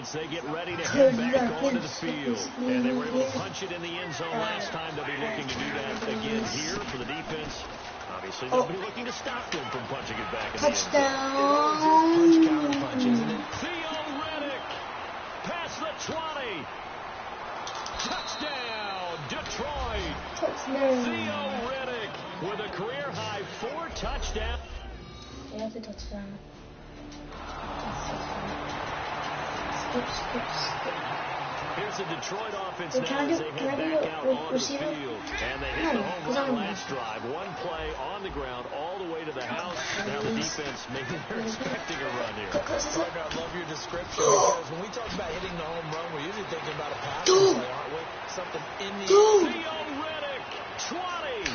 defense, they get ready to head back onto the field. And they were able to punch it in the end zone last time. They'll be looking to do that again here for the defense. Obviously, they'll be looking to stop them from punching it back in the end zone. Punch, counter punch, isn't it? Theo Riddick, past the 20. Touchdown, Detroit. Theo Riddick with a career-high 4 touchdowns. Yeah, that's a touchdown. Skip. Here's the Detroit offense now as they head back out on the field. And they hit the home run last drive. One play on the ground all the way to the house. Now the defense maybe they're expecting a run here. Partner, I love your description because when we talk about hitting the home run, we're usually thinking about a passing play, aren't we? Something in the Theo Riddick, 20.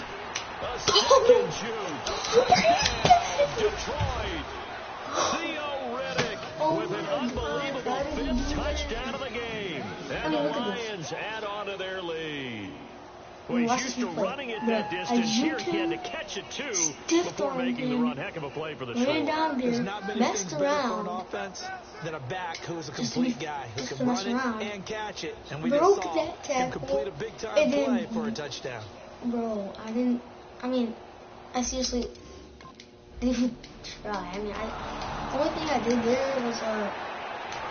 A second shoot. Touchdown, Detroit. Theo Riddick with an unbelievable 5th touchdown of the game. And the Lions add on to their lead. Well, he's used to running it that distance. Here he had to catch it, too, before making the run. Heck of a play for the score. There's not many things better for an offense than a back who's a complete guy, who can run it and catch it. And we just saw him complete a big-time play for a touchdown. Bro, I seriously didn't try. The only thing I did there was,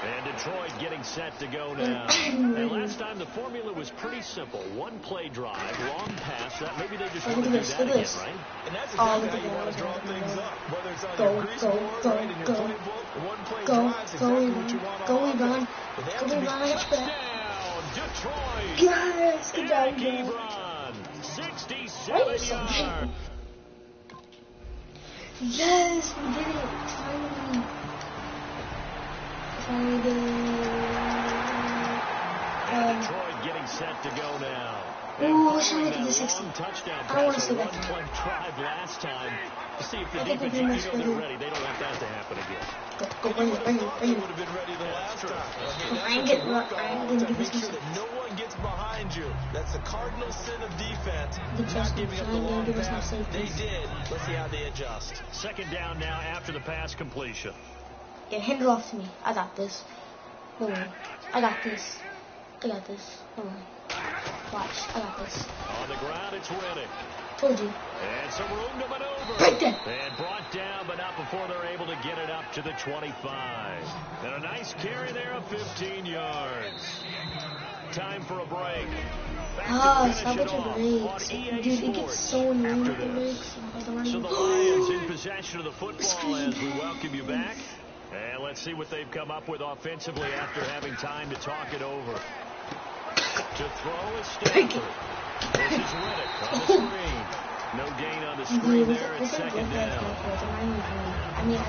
And Detroit getting set to go now. And last time the formula was pretty simple. One play drive, long pass. That maybe they just want to do that again, right? And that's exactly how you want to draw things up. Whether it's on your grease board, right, in your playbook, one play drives exactly what you want on offense. But they have to be touchdown, Detroit. Yes, good job, Ebron, 67 yards. Yes, we did it. And Detroit getting set to go now. Ooh, I should look at the 60. Touchdown I don't want to see that. One drive last time. To see if the defense, they're ready. They don't want that to happen again. Go, bring it. would have been ready the last time. I ain't getting make sure that no one gets behind you. That's the cardinal sin of defense. Not giving up the long pass. They did. Let's see how they adjust. Second down now after the pass completion. Yeah, hand it off to me. I got this. No way. I got this. No way. Watch. I got this. On the ground, it's Riddick. Told you. And some room to maneuver. Right there. And brought down, but not before they're able to get it up to the 25. And a nice carry there of 15 yards. Time for a break. Stop with your breaks. Dude, it gets so annoying with the breaks. So the Lions in possession of the football as we welcome you back. And let's see what they've come up with offensively after having time to talk it over. To throw is Stanford. This is Riddick on the screen. No gain on the screen there. It's second down.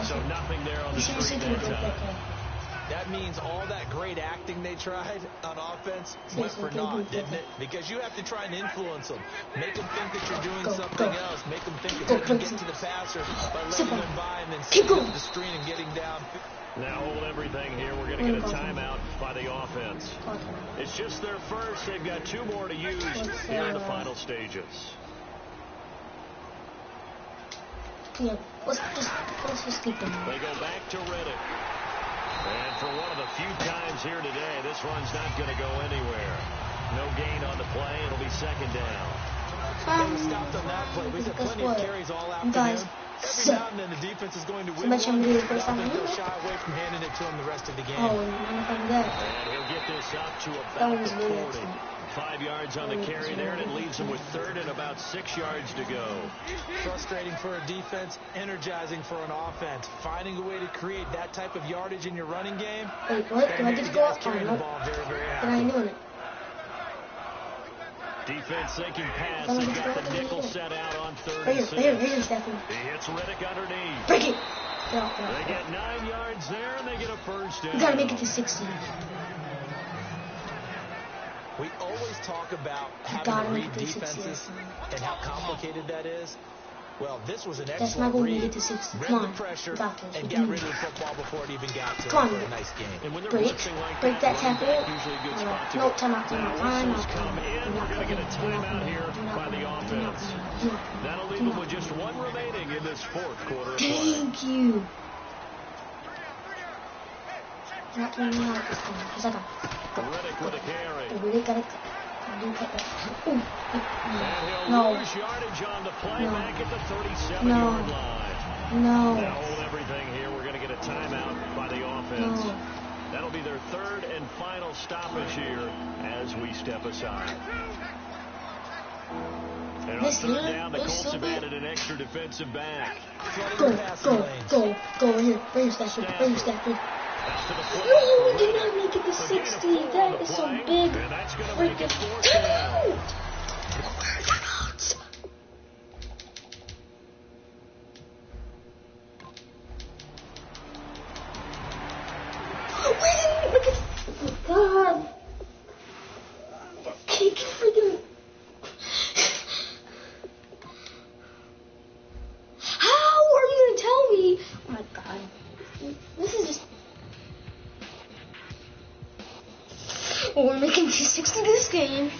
So nothing there on the screen that time. That means all that great acting they tried on offense went for naught, didn't it? Because you have to try and influence them. Make them think that you're doing something else. Make them think that you can get to the passer by letting them by and then setting up the screen and getting down. Now hold everything here. We're going to get a timeout by the offense. It's just their first. They've got 2 more to use here in the final stages. Yeah, let's just keep them. They go back to Riddick. And for one of the few times here today, this run's not going to go anywhere. No gain on the play. It'll be second down. They were stopped on that play. We've got plenty of carries all afternoon. Every now and then the defense is going to win one. I don't think they'll shy away from handing it to him the rest of the game. Oh, and he'll get this up to about the 40. 5 yards on the carry there, and it leaves him with third and about 6 yards to go. Frustrating for a defense, energizing for an offense. Finding a way to create that type of yardage in your running game. Wait, what? Did I just go up? Carrying the ball very, very happy. I ain't doing it. Defense thinking pass. They got the nickel set out on 3rd and 6. Here, Stephanie. He hits Riddick underneath. Break it. They get 9 yards there, and they get a first down. We gotta make it to 60. We always talk about having to read defenses and how complicated that is. Well, this was an excellent read. Read the pressure and got rid of the football before it even got to him for a nice game. And when they're break like that tackle. Usually a good spot to no, timeout. Come in. We're going to get a timeout here by the offense. That'll leave them with just 1 remaining in this 4th quarter of play. Thank you. Not throwing me out this time, because I got Riddick with a carry. Riddick got it. And No. he'll lose yardage on the play No. back at the 37-yard No. line. No. They'll hold everything here. We're going to get a timeout by the offense. No. That'll be their third and final stoppage here as we step aside. And on third down, the Colts have added an extra defensive back. Go over here. Bring your Stafford. Out to the play. No, we did not make it to 60. That is so big. And that's going to make it Freaking fourth down. Oh God. Kick freaking. How are you going to tell me? Oh my God. This is just. Oh, we're making 60 this game.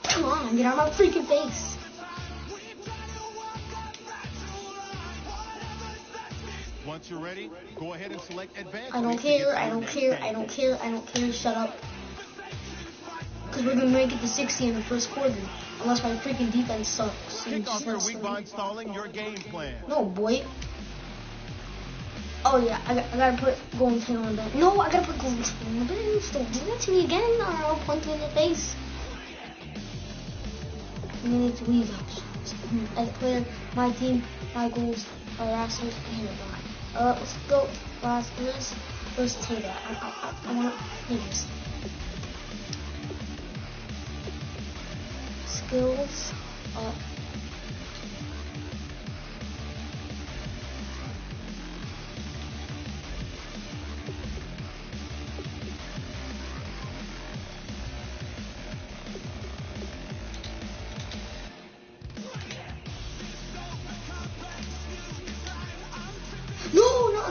Come on, get out of my freaking face. Once you're ready, go ahead and select advance. I don't care. Shut up. Because we're going to make it to 60 in the first quarter. Unless my freaking defense sucks. Kick off your week by installing your game plan. No, boy. Oh, yeah. I got to put Golden Tate on the bench. No, I got to put Golden Tate on the bench. Don't do that to me again, or I'll punch you in the face. We need to leave options. As a player, my team, my goals are assholes and not. Let's go. Let's take that. I want to do this. Skills.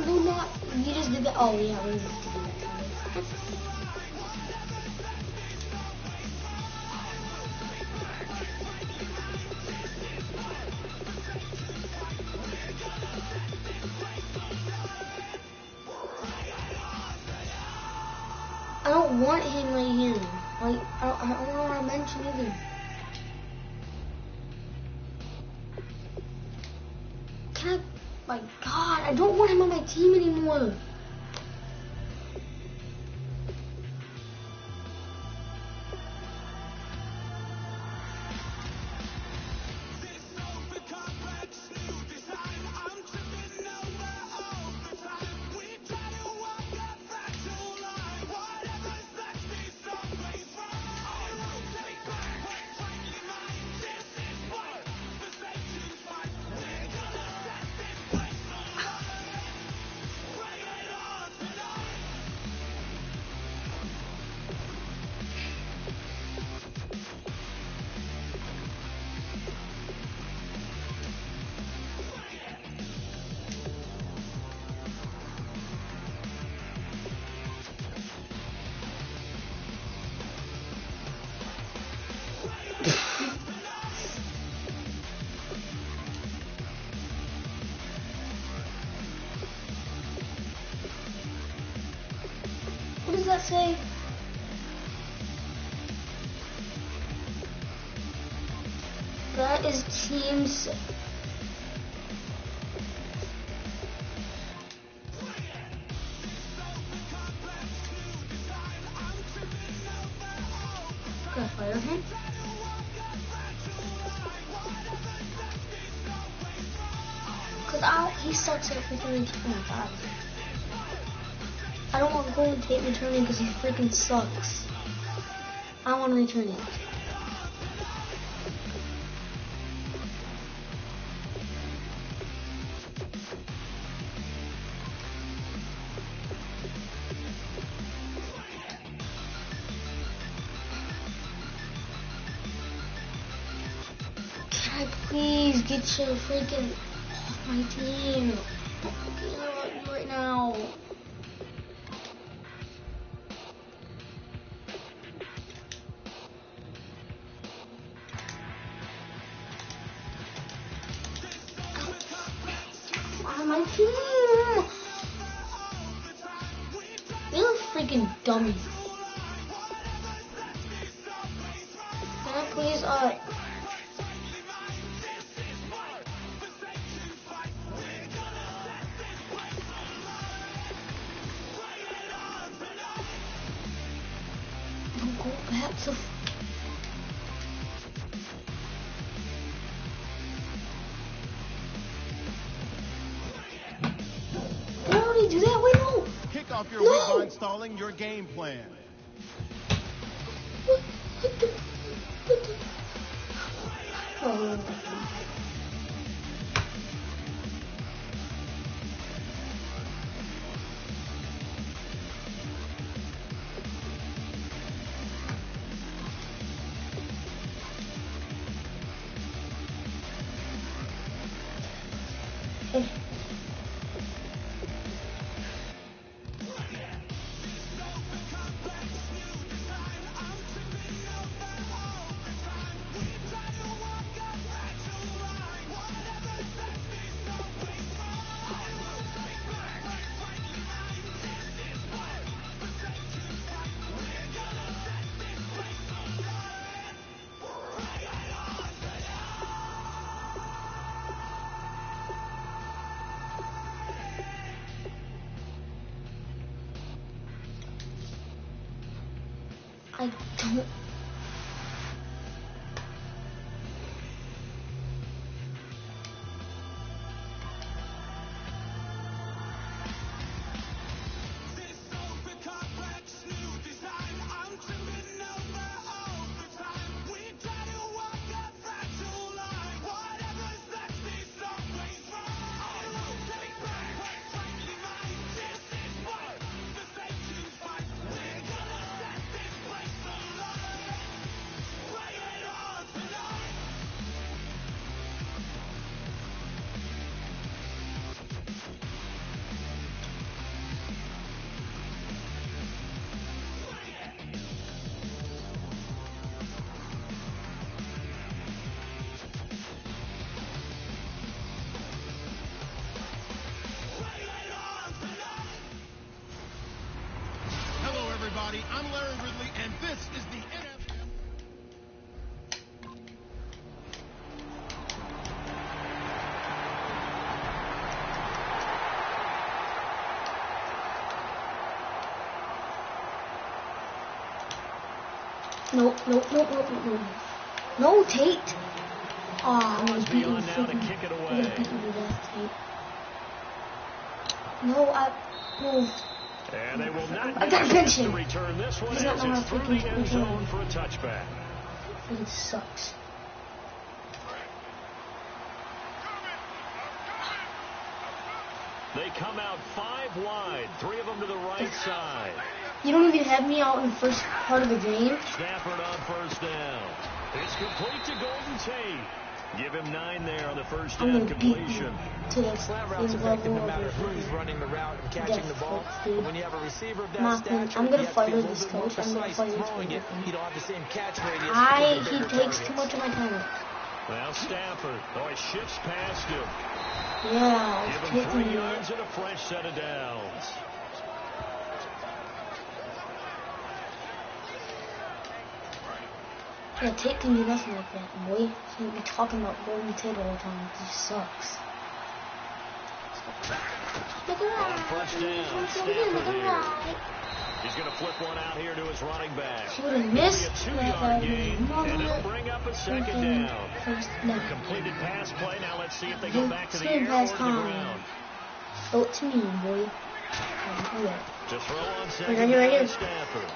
No, not. You just did that. Oh, yeah, we just did that. I don't want him right here. Like, I don't want to mention either. Can I? My God, I don't want him on my team anymore. What does that say? That is teams. Gonna fire him. Cause he sucks at freaking returning. God. I don't want Golden Tate returning because he freaking sucks. I want to return it. Can I please get your freaking off my team? Right now. freaking dummy. Can I please, don't go back to... Did I already do that? Wait, no! Kick off your No. week by installing your game plan. Oh. Hey. I don't... Hello, everybody. I'm Larry Ridley, and this is the NFL. No, Tate. Aw, I'm gonna beat you Beyond now to freaking... kick it I'm away. gonna beat you to death, Tate. No. And they will not I get gotta a bench chance to him. return this one He's not as gonna it's through freaking the end return. zone for a touchback. It sucks. They come out 5 wide, 3 of them to the right side. You don't even have me out in the first part of the game. Stafford on first down. It's complete to Golden Tate. Give him 9 there on the first I'm down gonna beat you completion. to the Slant route's same effective level no matter of who's running the route and catching the ball. dude. But when you have a receiver of that Martin, stature, I'm gonna you have to be fire a little this bit more coach. I'm gonna precise fire this throwing it. coach. You don't have the same catch radius. He with the bigger takes too targets. much of my time. Now Stafford. Oh, he shifts past him. Yeah, Give it's him 3 kicking me. yards and a fresh set of downs. Yeah, Tate can do nothing like that, boy. Can't be talking about Golden Tate all the time. He sucks. Look On first down, Look Stafford here. right. He's going to flip one out here to his running back. She would have It'll be missed a that. 2-yard gain, and it'll bring up a second down. First down. Completed pass play. Now let's see if they go back to the Screen air or pass to the time. ground. Throw it to me, boy. Yeah. To throw on Right second here, down right here. to Stafford.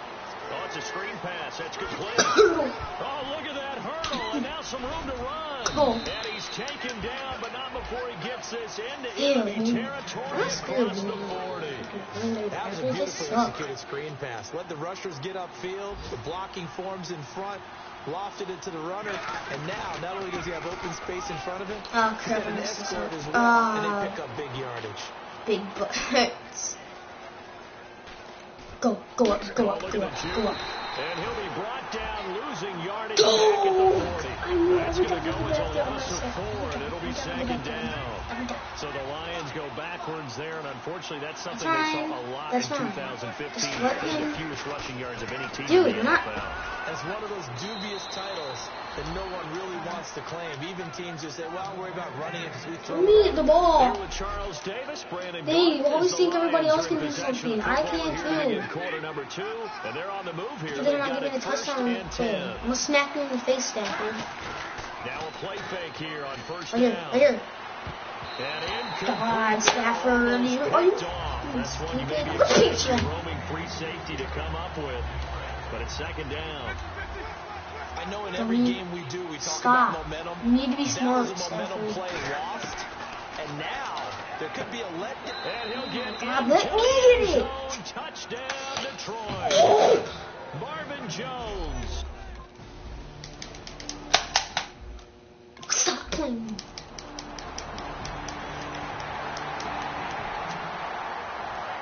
Oh, it's a screen pass. That's complete. Oh, look at that hurdle, and now some room to run. Oh. And he's taken down, but not before he gets this into Ew. enemy territory That's good, across the man. 40. That was a beautifully executed screen pass. Let the rushers get upfield. The blocking forms in front. Lofted it to the runner. And now, not only does he have open space in front of him, Oh, he's got crap, an I missed this escort one. as well. And they pick up big yardage. Big butts. Go up. And he'll be brought down, losing yardage back at the 40. That's going to go as a loss of 4, and it'll be second down. So the Lions go backwards there, and unfortunately that's something they saw a lot in 2015. The fewest rushing yards of any team in the NFL. It's one of those dubious titles that no one really wants to claim. Even teams just say, well, I'll worry about running it because we throw me the ball. Charles Davis, Hey, you always think everybody else can do something. I can too. Quarter number 2, and they're on the move here. They're not giving a touchdown. I'm gonna smack you in the face, Stafford. Now a play fake here on first down. Right here. God, Stafford. That's one you maybe expect roaming free safety to come up with. But it's second down. I know in every game we do, we talk about momentum. You need to be smart. That was a momentum play lost. And now there could be a letdown. And he'll get it. Touchdown, Detroit. Marvin Jones. Stop playing.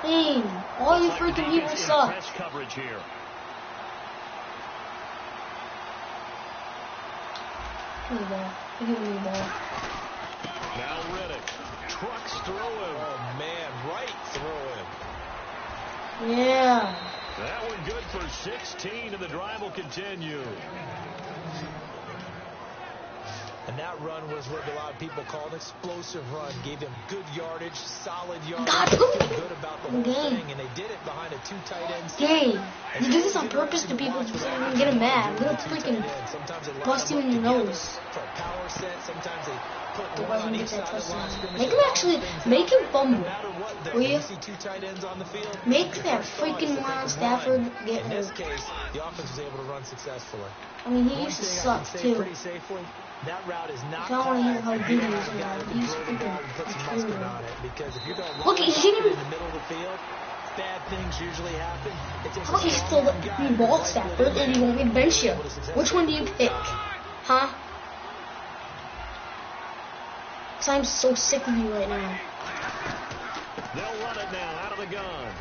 Hey, all you freaking people suck. Coverage here. Give me the ball. Give me the ball. Now Riddick. Trucks through him. Oh, man. Right through him. Yeah. That one good for 16, and the drive will continue. And that run was what a lot of people call an explosive run. Gave him good yardage, solid yardage. God, feel good about the whole thing, and they did it behind a 2 tight ends. Game. You do this on purpose to people to get them mad. Little freaking bust you in your nose. For a power set, sometimes they put one on each side of the line of scrimmage. Make him actually, make him fumble. Will you? See 2 tight ends on the field. Make that freaking moron Stafford get In this hurt. case, the offense was able to run successfully. I mean, he used to suck too. Pretty safely. That route is not. I don't want to hear how good he is. He's freaking on it because if you don't look, he's hitting in the middle of the field, bad things usually happen. How about you still let me ball, Stafford, and you want me to bench you? Which one do you pick? Huh? Because I'm so sick of you right now. They'll run it now out of the gun.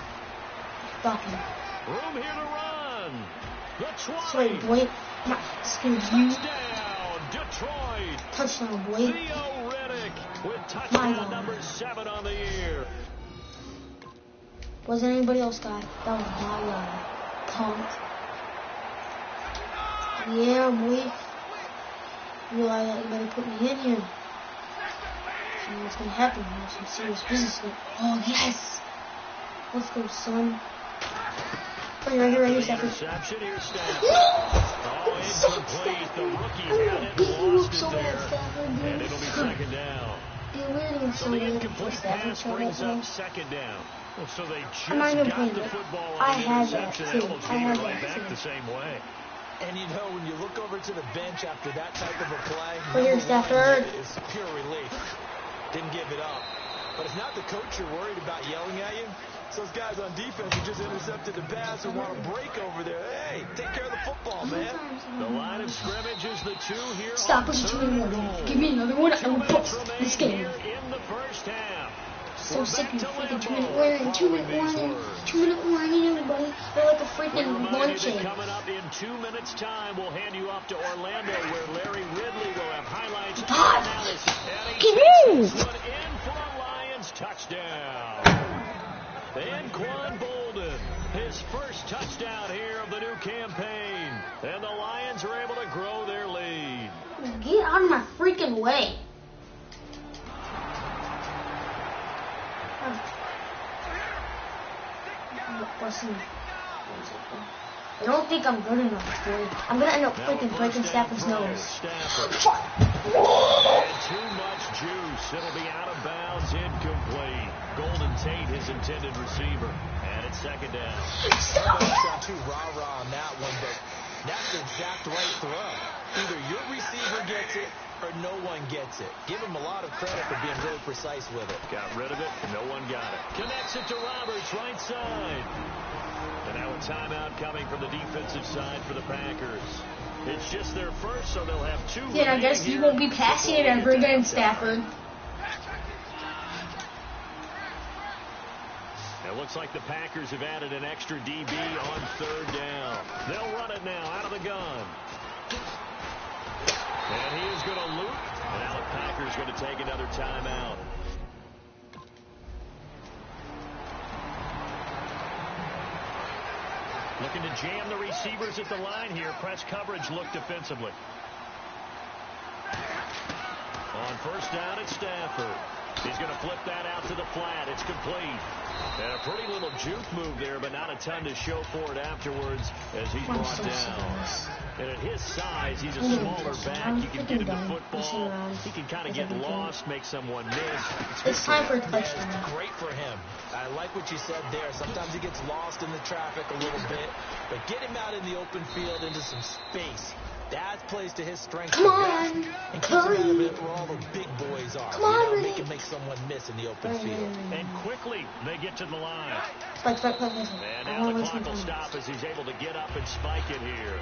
Fucking. Room here to run. The 20. Sorry, boy. Not excuse you. Touchdown, Detroit. Touchdown, boy. Theo Riddick with touchdown number 7 on the year. Was there anybody else, guy? That was my guy. Punk. Yeah, boy. Realize that you better put me in here. See what's gonna happen. We have some serious business here. Oh, yes! Let's go, son. Right here, Stafford. Interception here, Stafford. No! Oh, incomplete. The rookie had it, lost it there. And it'll be second down. So the incomplete pass brings up second down. So they just got the football on the interception. They almost get it right back the same way. And you know, when you look over to the bench after that type of a play, here's Stafford. It's pure relief. Didn't give it up. But it's not the coach you're worried about yelling at you. It's those guys on defense who just intercepted the pass who want to break over there. Hey, take care of the football, man. The line of scrimmage is the 2 here. Stop us 2-1. Give me another one. I will post this game. In the first half. So sick of freaking 2-minute warning, 2-minute warning, 2-minute warning, everybody. They're like a freaking luncheon. Coming up in 2 minutes' time, we'll hand you off to Orlando, where Larry Ridley will have highlights. God, get in! In for a Lions touchdown. Anquan Bolden, his first touchdown here of the new campaign, and the Lions are able to grow their lead. Get out of my freaking way. I don't think I'm good enough, boy. I'm gonna end up freaking breaking Stafford's nose. Too much juice. It'll be out of bounds, incomplete. Golden Tate, his intended receiver, and it's second down. Stop. Not too rah-rah on that one, but that's the exact right throw. Either your receiver gets it or no one gets it. Give him a lot of credit for being really precise with it. Got rid of it, and no one got it. Connects it to Roberts, right side. And now a timeout coming from the defensive side for the Packers. It's just their first, so they'll have 2. Yeah, I guess you won't be passing it ever again, Stafford. Now It looks like the Packers have added an extra DB on third down. They'll run it now out of the gun. And he is going to loop. And now the Packers going to take another timeout. Looking to jam the receivers at the line here. Press coverage look defensively. On first down, it's Stafford. He's going to flip that out to the flat. It's complete. And a pretty little juke move there, but not a ton to show for it afterwards as he's brought down. And at his size, he's a smaller back. You can get him the football. He can kind of get lost, make someone miss. It's time for a touchdown. It's great for him. I like what you said there. Sometimes he gets lost in the traffic a little bit, but get him out in the open field into some space. That plays to his strength. Come on, and keeps him out of it where all the big boys are. Come on, They can make someone miss in the open field. And quickly, they get to the line. Spike. And now the clock will stop as he's able to get up and spike it here.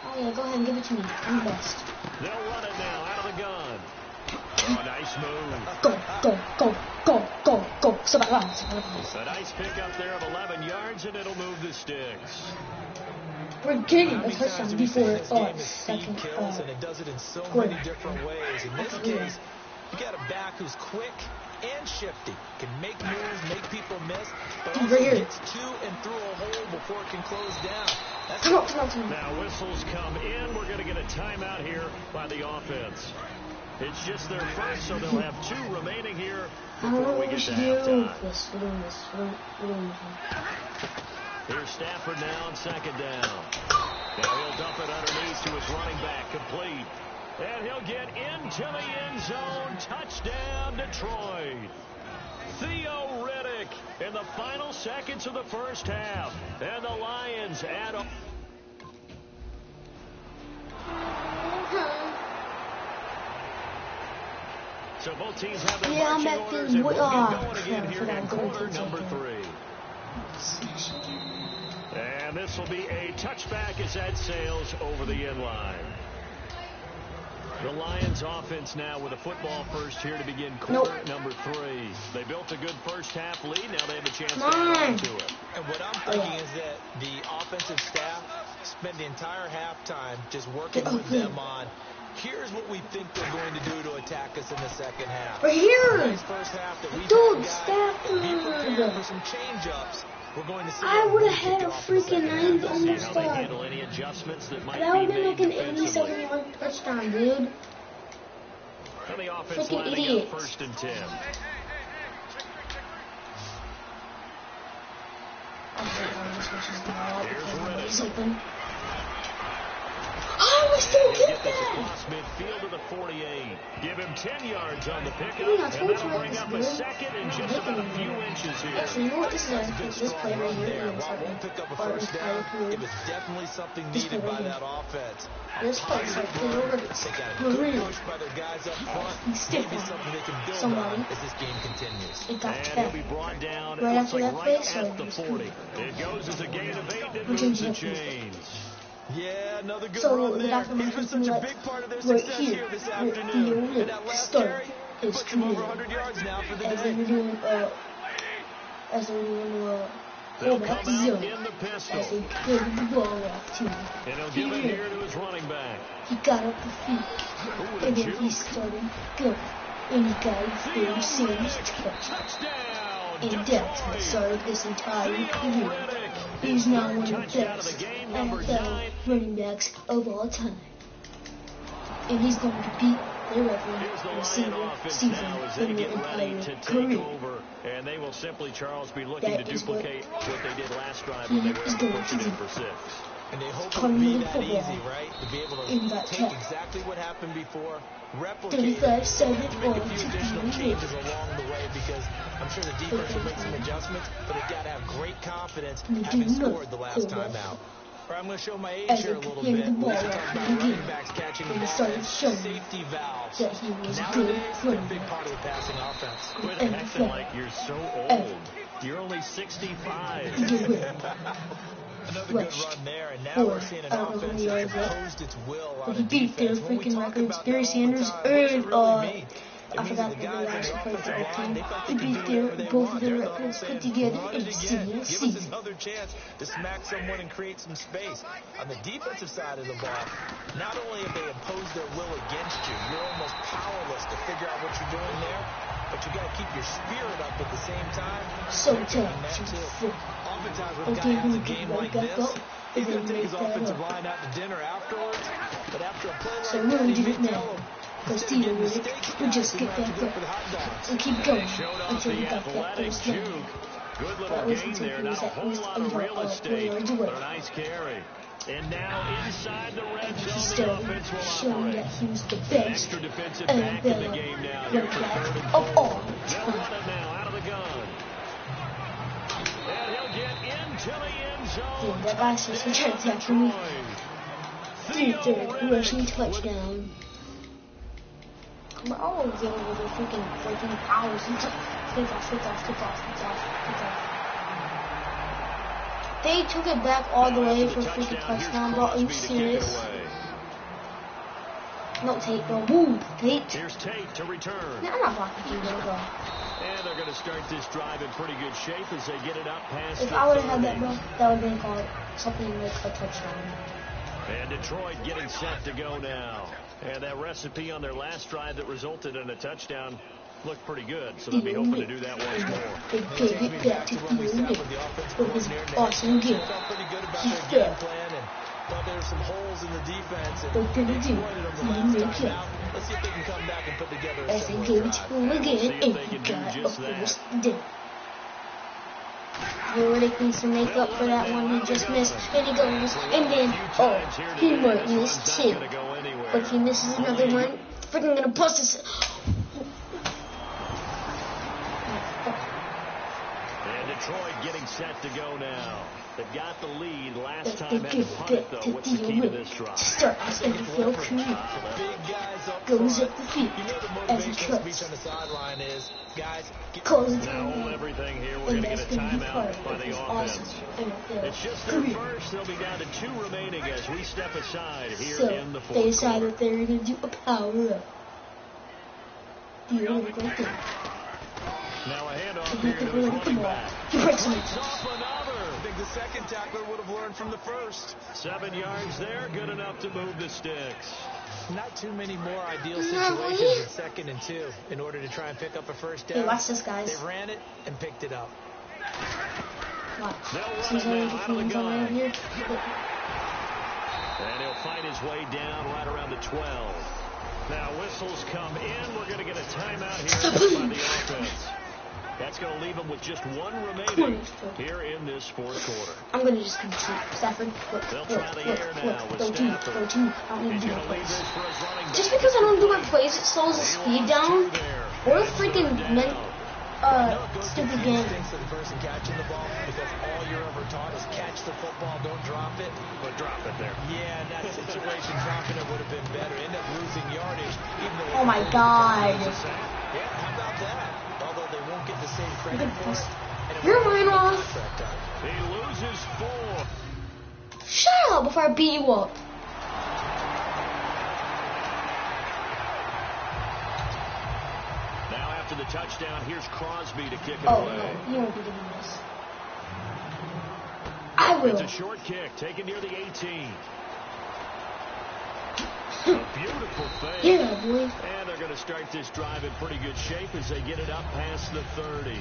Oh, yeah, go ahead and give it to me. I'm the best. They'll run it now out of the gun. Oh, nice move. Go. A nice pickup there of 11 yards, and it'll move the sticks. We're getting a touchdown before second kills, and it does it in so many different ways. In this case, you got a back who's quick and shifty, can make moves, make people miss, but also gets to and through a hole before it can close down. Come on. Now whistles come in. We're going to get a timeout here by the offense. It's just their first, so they'll have 2 remaining here before we get to halftime. Here's Stafford now on second down. Now he'll dump it underneath to his running back, complete. And he'll get into the end zone. Touchdown, Detroit. Theo Riddick in the final seconds of the first half. And the Lions add on. So both teams have their marching orders, and we'll get going again here in quarter number 3. And this will be a touchback as that sails over the end line. The Lions offense now with a football first here to begin quarter number 3. They built a good first half lead. Now they have a chance to add on to it. And what I'm thinking is that the offensive staff spent the entire halftime just working with them on, here's what we think they're going to do to attack us in the second half. We're here. Nice first half that we Stafford. be prepared for some change-ups. We're going to see. I would have had a freaking 9 on the spot. Handle any adjustments that might That would be have been made like an defensively. 87-yard touchdown, dude. And the offense Freaking lining idiot. up first and 10. Here's open. I was still He'll get get this that. across midfield to the 48. Give him 10 yards on the pickup, Dude, I and told you that'll bring this, up dude. a second and just about a few inches here. Actually, you know what? This is this play right here. There. While won't pick up a first down, it was definitely something needed by that offense. This play is like They got a good push by their guys up front. Maybe something they can build on as this game continues. It got And to he'll that. be brought down, it Right looks after like that right play, so at the 40. It goes as a gain of 8 that We're moves the changing it. chains. Yeah, another good So run the there. doctor He's been mentioned such a like big part of their right success here, here this right afternoon. here, And that last start carry is puts him over true. 100 yards now for the As they day. were doing, They'll fullback come out zone. in the pistol. As they gave the ball off to him. And he'll give it here to his running back. He got up the feet, Ooh, and the then juke. he started going. And he got a very serious touch. Touchdown, And that's what Detroit. started this entire Theo career. Riddick. He's now one of the Touchdown of best the game, number NFL 9. running backs of all time. And he's going to beat their Here's the record Lion receiver offense season now as they in their get ready entire to take career. over. And they will simply, Charles, be looking That to is what duplicate what they did last drive he when they were is able to going push to it in do. for 6. And they hope it Cutting will be the that football easy, right? To be able in to that take trap. exactly what happened before, replicate it, 35-7 make on a few additional changes along the way because I'm sure the defense will make some adjustments, but they've got to have great confidence having scored the last time out. All right, I'm going to show my age As here a they little gave bit. the We ball used to out talk in about the running game. backs catching the And he ball started as showing safety valves. that he was a Nowadays, good they're a running big back. part of the passing offense. Quit acting like you're so old. You're only 65. He did win. Another good rushed. run there, and now Or, we're seeing an I don't know offense who he that's is yet. imposed its will But on he a beat their defense. When we freaking talk records. about Barry that all the Sanders time, what does it really mean? I It means forgot that the the guys on last your played offensive for our line, team. they felt They they could do beat their whatever they both want. of their They're the records whole put saying, together run in it a again. single Give us season. another chance to smack someone and create some space. On the defensive side of the ball, not only have they imposed their will against you, you're almost powerless to figure out what you're doing there, but you got to keep your spirit up at the same time. So They're taking tough. that too. Oftentimes when a Okay, guy has a who game picked like right back this, up? he's And going to then take his make that offensive up. line out to dinner afterwards. But after a play So like we're that, gonna he do may it now. tell him, Because instead of getting the Theo steak we just guys, get you have to back go up for the hot dogs. and keep going Showed off until we the got that athletic first down. juke. Good But little was gain until there. he Not was a at whole lot of real 20 estate, yards but away. a nice carry. And now inside the red And he zone, the started offense will showing operate. that he was the An best extra defensive back in the game now. Here running for back 3rd and of 4. all They'll time. run it now out of the gun. And he'll get into the end zone. Dude, that guy's just trying to tackle me. 3-3 rushing touchdown. Come on, all of them with their freaking breaking powers. Spits off. They took it back all the way for a freaking touchdown, bro. Are you serious? No, Tate, bro. Move, Tate. Here's Tate to return. Man, I'm not blocking you, bro. And they're going to start this drive in pretty good shape as they get it up past If the I would have had 30. that, bro, that would have been called something like a touchdown. And Detroit getting set to go now. And that recipe on their last drive that resulted in a touchdown looked pretty good, so they'll be hoping to do that once more. They gave it back to Theo with his awesome game. Felt pretty good about He their game fell. plan and thought there were some holes in the defense, and They're gonna they do. exploited them the He last made time out. Let's see if they can come back and put together a As they similar gave it to drive. him again, See if and they he can do got a just that. first down. Riddick needs to make up for that one he just missed, and he goes, and then, oh, he might miss two. But he misses another one, freaking gonna bust his... And Detroit getting set to go now. They've got the lead. Last If they time had to give punt it, back though. to What's the key to Theo this drive? starts and the field career Big guys up goes front. up the field You know the as he motivational speech cuts. on the sideline is, guys, get Calls it Now hold down. everything here. We're And going to that's get a gonna be part timeout by of the his offense. awesome NFL It's just their career. first. They'll be down to 2 remaining as we step aside here So in the they fourth decided quarter. they're gonna do a power up. Theo look right there. Now a handoff He here hit the to his ball with the running ball. back. He breaks him. Breaks off another. I think the second tackler would have learned from the first. 7 yards there. Good enough to move the sticks. Not too many more ideal No, situations he- at 2nd and 2 in order to try and pick up a first Hey, down. watch this, guys. They ran it and picked it up. Watch. They'll run Since it I now was out of the coming gun. over here. And he'll fight his way down right around the 12. Now whistles come in. We're going to get a timeout here by the offense. That's going to leave them with just 1 remaining here in this fourth quarter. I'm gonna just concede. Stafford, look, They'll look, try the air now look. with Don't do me, Stafford. don't do me. I don't need He's to do going my to leave plays. this for his running back. Just because I don't do my plays, it slows the speed down. Or the freaking stupid game. Instincts of the person catching the ball, because all you're ever taught is catch the football, don't drop it. But drop it there. Yeah, in that situation, dropping it would have been better. End up losing yardage, even though. Oh my God. Yeah, how about that? Although they won't get the same credit for it. and it You're won't mine be off. contract time. He loses 4. Shut up before I beat you up. Now after the touchdown, here's Crosby to kick it Oh away. no, you won't be doing this. I will. It's a short kick taken near the 18. A beautiful fake. Yeah, boy. And they're going to start this drive in pretty good shape as they get it up past the 30.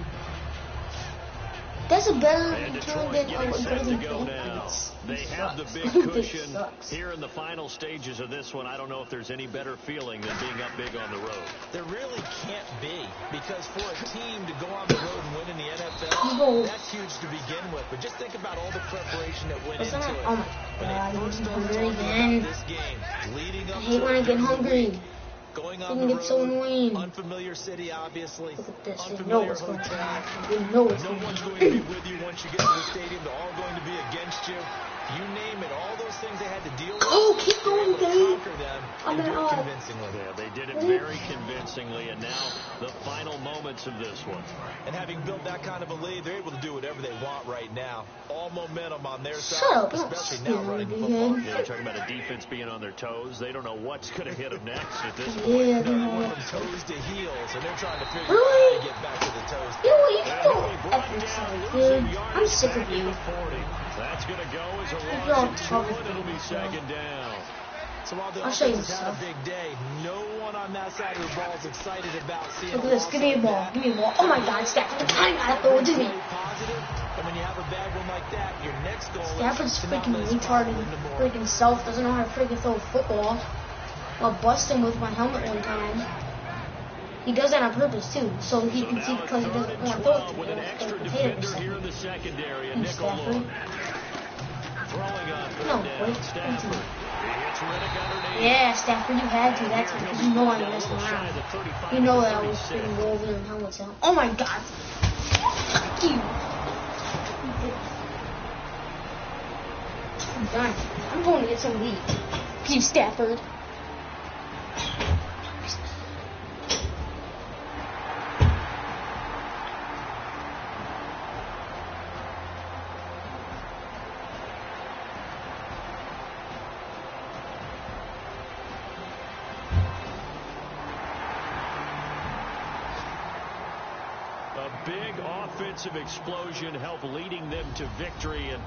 That's a better And return Detroit than getting set to go now. Bentley's. They have the big cushion here in the final stages of this one. I don't know if there's any better feeling than being up big on the road. There really can't be, because for a team to go on the road and win in the NFL, No. that's huge to begin with. But just think about all the preparation that went Listen into up. it. Oh my When God, they I'm first started hungry talking again. about this game, leading I up hate to when it I get during the hungry. week, going I on can the get so road, annoying. unfamiliar city, obviously, Look at this. They know unfamiliar what's going hotel. on. They know what's No going one's on. going to be with you once you get to the stadium. They're all going to be against you. You name it, all those things they had to deal with. Oh, keep they were going, able to babe. conquer them do it convincingly. Yeah, they did it very convincingly, and now the final moments of this one. And having built that kind of a lead, they're able to do whatever they want right now. All momentum on their Shut side, up, especially now running the football. Yeah, you're talking about a defense being on their toes. They don't know what's going to hit them next at this point. Yeah, They went from toes to heels, and they're trying to figure out really? how to get back to the toes. You know what? You can go F yourself, dude. I'm sick of you. That's going to go as a You're all loss, tough. and it'll be second down. So while the I'll show you offense has had a stuff. big day, no one on that side of the ball is excited about seeing Look a at this. loss Give me a like ball. that. Give me a ball. Oh my God, Stafford. I gotta throw it to me. Stay positive, and when you have a bad one like that, your next goal Stafford's is to not freaking let his retarded. power win the ball. Freaking self doesn't know how to freaking throw a football. I'll bust him with my helmet one time. He does that on purpose too, so he can see because he doesn't want to throw it to me. With an Like extra potato defender stuff. here in the secondary, a And nickel Stafford. look. Throwing on No, third down, wait. Stafford. He hits Riddick underneath. Yeah, Stafford, you had to. That's because you know I'm messing around. You know that I was freaking rolling and helmets out. Oh my God. Fuck you. I'm done. I'm going to get some weed. You Stafford. A big offensive explosion helped leading them to victory, and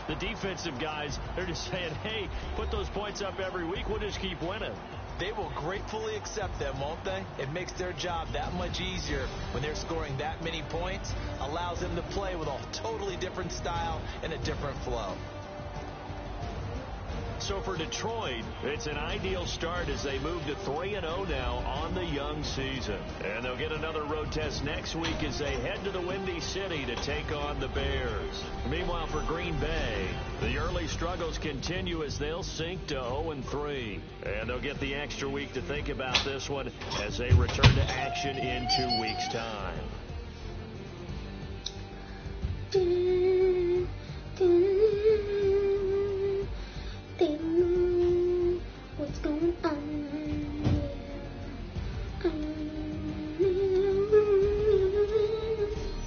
the defensive guys, they're just saying, hey, put those points up every week, we'll just keep winning. They will gratefully accept them, won't they? It makes their job that much easier when they're scoring that many points, allows them to play with a totally different style and a different flow. So for Detroit, it's an ideal start as they move to 3-0 now on the young season. And they'll get another road test next week as they head to the Windy City to take on the Bears. Meanwhile, for Green Bay, the early struggles continue as they'll sink to 0-3. And they'll get the extra week to think about this one as they return to action in 2 weeks' time. What's going on?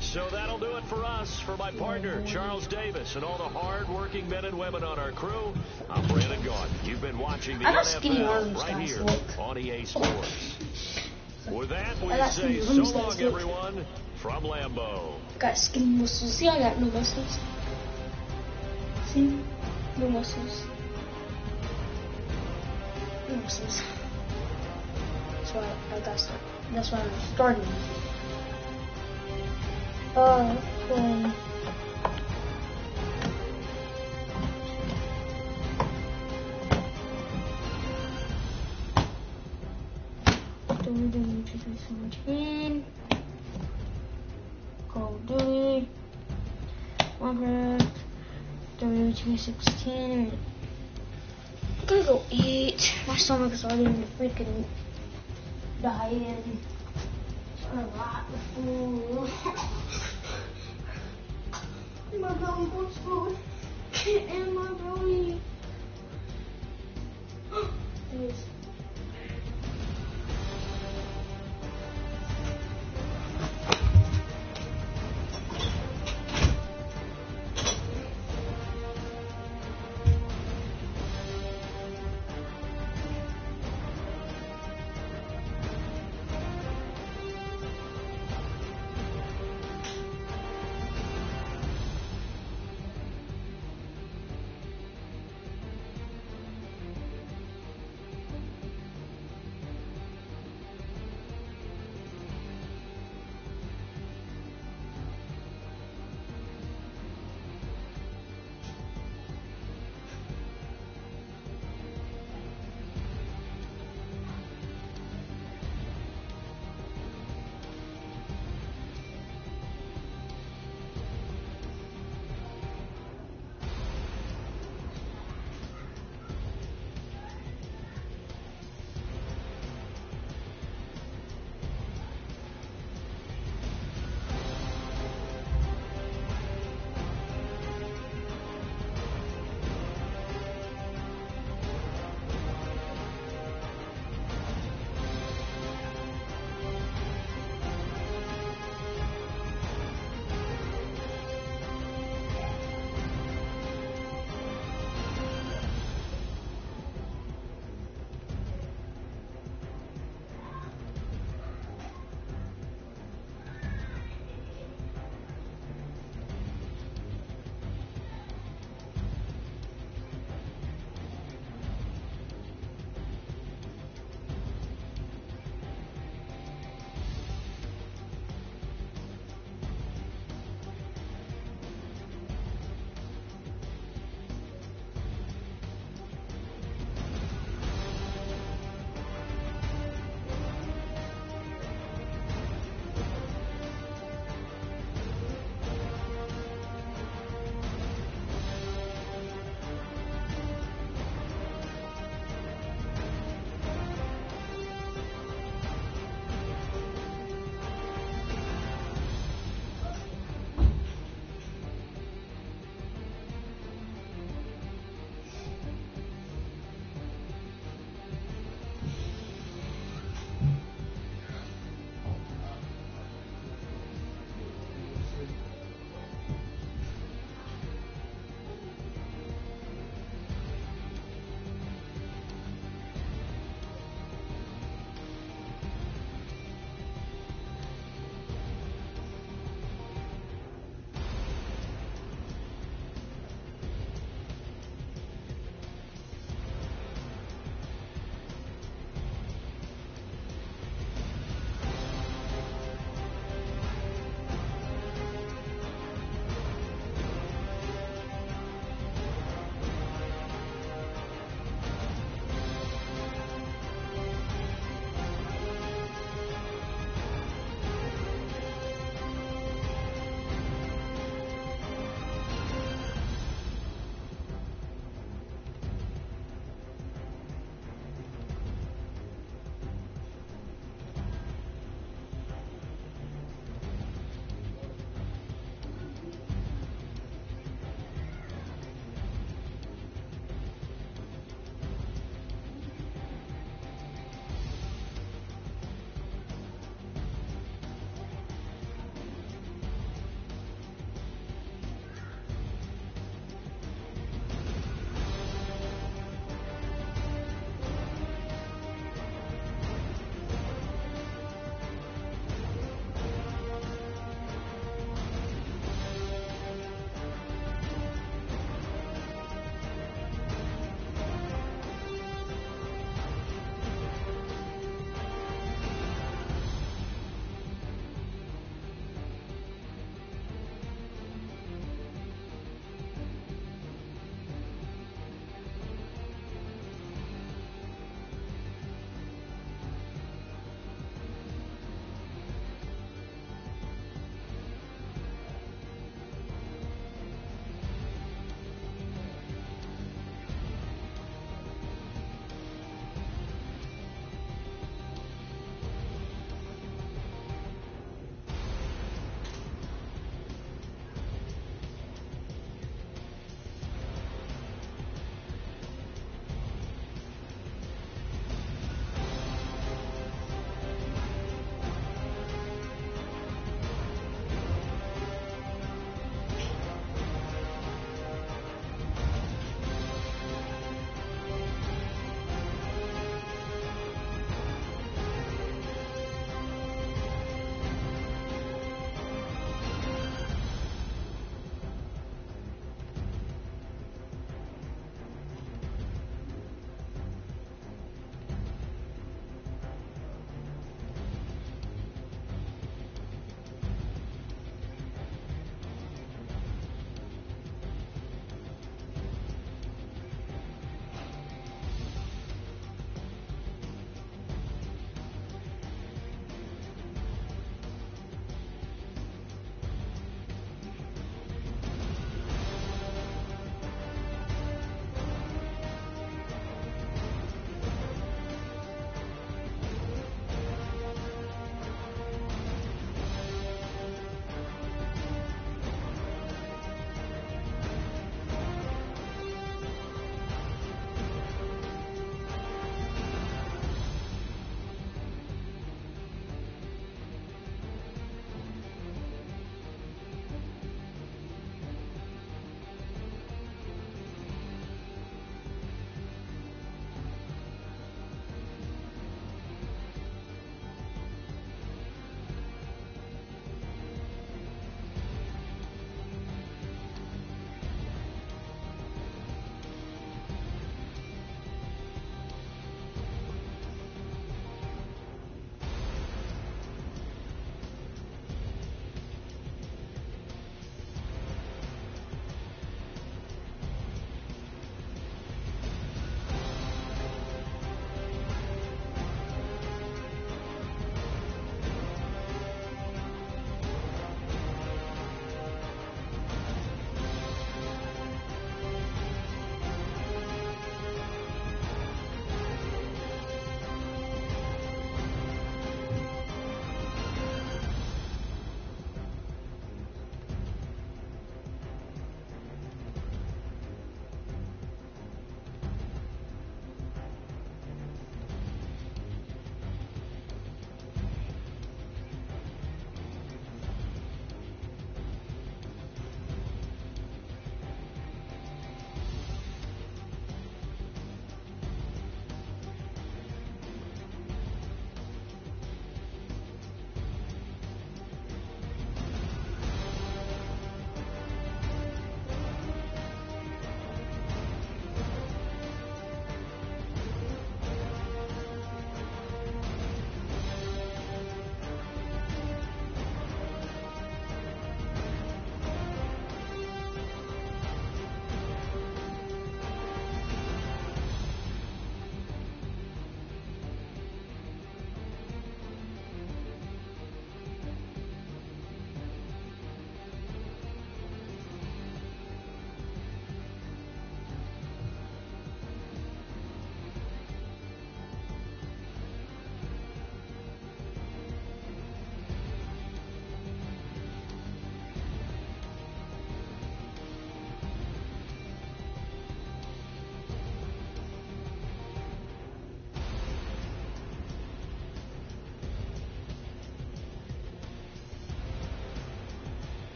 So that'll do it for us. For my partner, Charles Davis, and all the hard-working men and women on our crew, I'm Brandon Gaudin. You've been watching the I got skinny NFL arms, right guys, here look. on EA Sports. With that, we I got say skinny so arms, long, guys, look. everyone, from Lambeau. Got skinny muscles. See, I got no muscles. See? No muscles. No muscles. That's why I got started. That's why I'm starting. Okay. Call of Duty, Minecraft, W216. I'm gonna go eat. My stomach is already freaking dying. A lot of food. My belly wants food. And my belly. It is.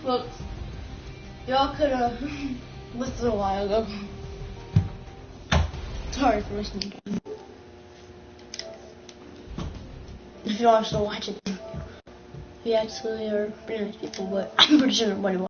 Look, y'all could have listened a while ago. Sorry for listening. If y'all are still watching, we actually are pretty nice people, but I'm pretty sure nobody watches.